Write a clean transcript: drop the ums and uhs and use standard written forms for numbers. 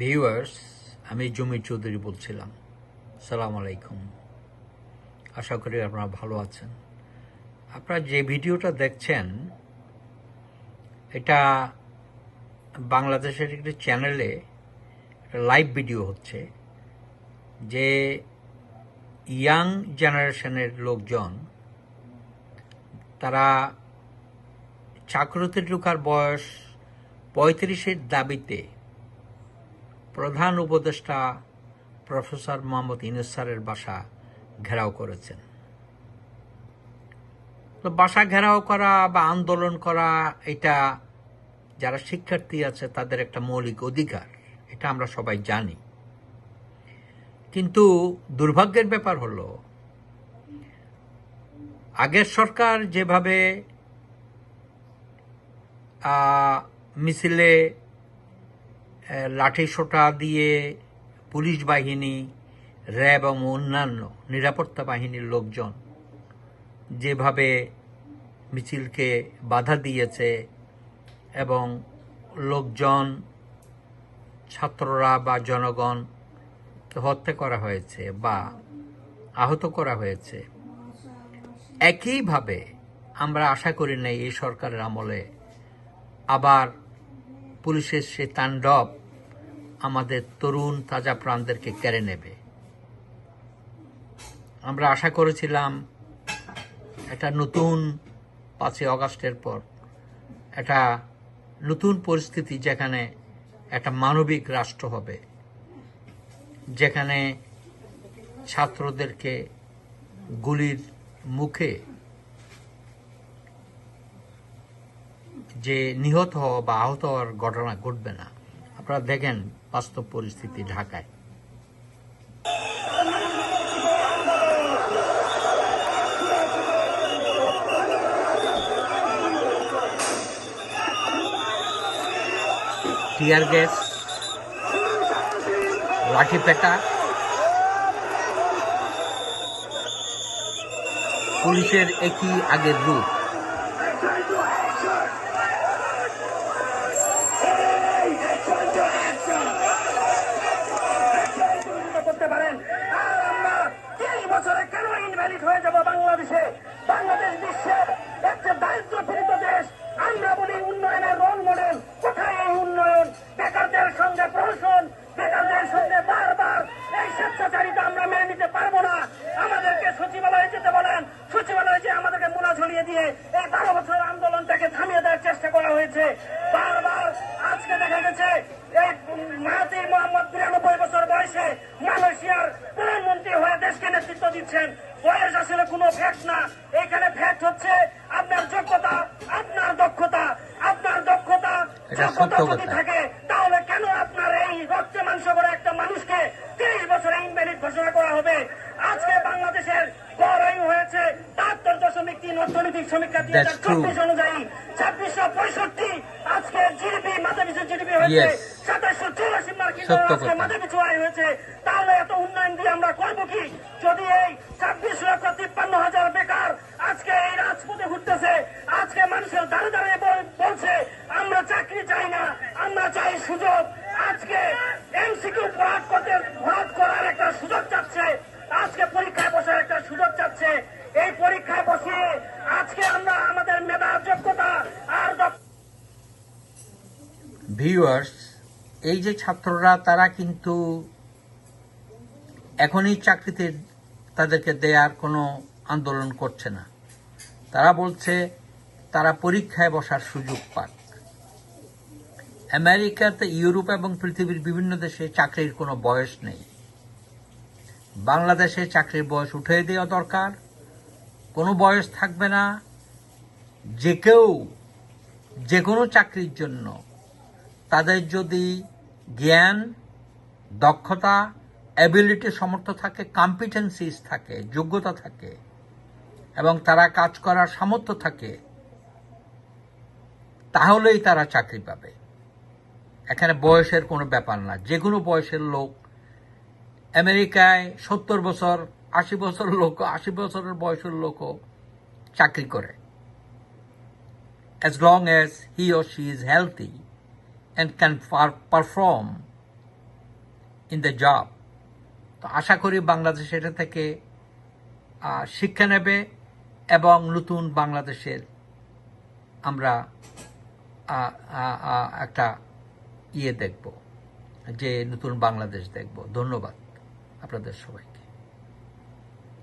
Viewers, আমি জমির চৌধুরী বলছিলাম। সালাম আলাইকুম। আশা করি আপনারা ভালো আছেন। আপনারা যে ভিডিওটা দেখছেন এটা বাংলাদেশের একটি চ্যানেলে লাইভ ভিডিও হচ্ছে, যে ইয়াং জেনারেশনের লোকজন তারা চাকরিতে ঢোকার বয়স 35-এর দাবিতে প্রধান উপদেষ্টা প্রফেসর মোহাম্মদ ইউনূস স্যারের বাসা ঘেরাও করেছেন। তো বাসা ঘেরাও করা বা আন্দোলন করা, এটা যারা শিক্ষার্থী আছে তাদের একটা মৌলিক অধিকার, এটা আমরা সবাই জানি। কিন্তু দুর্ভাগ্যের ব্যাপার হলো, আগের সরকার যেভাবে মিছিলে লাঠিসোঁটা দিয়ে পুলিশ বাহিনী, র্যাব এবং অন্যান্য নিরাপত্তা বাহিনীর লোকজন যেভাবে মিছিলকে বাধা দিয়েছে এবং লোকজন, ছাত্ররা বা জনগণকে হত্যা করা হয়েছে বা আহত করা হয়েছে, একইভাবে আমরা আশা করি নাই এই সরকারের আমলে আবার পুলিশের সে তাণ্ডব আমাদের তরুণ তাজা প্রাণদেরকে কেড়ে নেবে। আমরা আশা করেছিলাম একটা নতুন 5ই আগস্টের পর একটা নতুন পরিস্থিতি, যেখানে একটা মানবিক রাষ্ট্র হবে, যেখানে ছাত্রদেরকে গুলির মুখে যে নিহত হওয়া বা আহত হওয়ার ঘটনা ঘটবে না। আপনারা দেখেন বাস্তব পরিস্থিতি ঢাকায়। টিয়ার গ্যাস, লাঠি পেটা, পুলিশের একই আগের রূপ। করতে পারেন আর আমরা 30 বছরে কেন ইনভ্যালিড হয়ে যাব? বাংলাদেশ বিশ্বের একটা দারিদ্র পীড়িত দেশ। আমরা বলি উন্নয়নের রোল মডেল। কোথায় এই উন্নয়ন? বেকারদের সঙ্গে প্রহসন, বেকারদের সঙ্গে বারবার এই স্বেচ্ছাচারিতা আমরা মেনে নিতে পারবো না। আমাদেরকে সচিবালয়ে যেতে বলেন, সচিবালয়ে যে আমাদেরকে মোনা ঝুলিয়ে দিয়ে এই 12 বছরের আন্দোলনটাকে থামিয়ে দেওয়ার চেষ্টা করা হয়েছে। বারবার আজকে দেখা গেছে এই মাহাথির মোহাম্মদ 92 বছর বয়সে মালয়েশিয়ার প্রধানমন্ত্রী হয়ে দেশকে নেতৃত্ব দিচ্ছেন। বয়স আসলে কোনো ফ্যাক্ট না, এখানে ফ্যাক্ট হচ্ছে আপনার যোগ্যতা, আপনার দক্ষতা। আপনার দক্ষতা যোগ্যতা যদি থাকে, তাহলে কেন আপনার এই রক্তে মাংস করে একটা মানুষকে 30 বছরে ইনভ্যালিড ঘোষণা করা হবে? আজকে বাংলাদেশের গড় আয়ু হয়েছে 73.3 অর্থনৈতিক সমীক্ষা 2024 অনুযায়ী 2665। আজকে জিডিপি, মাথাপিছু জিডিপি হয়েছে 2784 মার্কিন ডলার, আজকে মাথাপিছু আয় হয়েছে। তাহলে এত উন্নয়ন দিয়ে আমরা করবো কি, যদি এই 26,53,000 বেকার আজকে এই রাজপথে ঘুরতেছে? আজকে মানুষের দাঁড়ে দাঁড়িয়ে বলছে আমরা চাকরি চাই না, আমরা চাই সুযোগ। আজকে এমসিকিউ ভরাট করার একটা সুযোগ চাচ্ছে, আজকে পরীক্ষায় বসার একটা সুযোগ চাচ্ছে। এই পরীক্ষায় বসিয়ে আজকে আমরা আমাদের মেধার যোগ্যতা আর ভিউয়ার্স, এই যে ছাত্ররা, তারা কিন্তু এখনই চাকরিতে তাদেরকে দেওয়ার কোনো আন্দোলন করছে না। তারা বলছে তারা পরীক্ষায় বসার সুযোগ পাক। আমেরিকাতে, ইউরোপ এবং পৃথিবীর বিভিন্ন দেশে চাকরির কোনো বয়স নেই। বাংলাদেশে চাকরির বয়স উঠিয়ে দেওয়া দরকার। কোনো বয়স থাকবে না। যে কেউ যে কোনো চাকরির জন্য তাদের যদি জ্ঞান, দক্ষতা, অ্যাবিলিটি, সামর্থ্য থাকে, কম্পিটেন্সিস থাকে, যোগ্যতা থাকে এবং তারা কাজ করার সামর্থ্য থাকে, তাহলেই তারা চাকরি পাবে। এখানে বয়সের কোনো ব্যাপার না। যে কোনো বয়সের লোক, আমেরিকায় 70 বছর, 80 বছর লোক, 80 বছরের বয়সের লোকও চাকরি করে, as long as he or she is healthy and can perform in the job. তো আশা করি বাংলাদেশ এটা থেকে শিক্ষা নেবে এবং নতুন বাংলাদেশের আমরা একটা দেখব, যে নতুন বাংলাদেশ দেখব। ধন্যবাদ আপনাদের সবাইকে।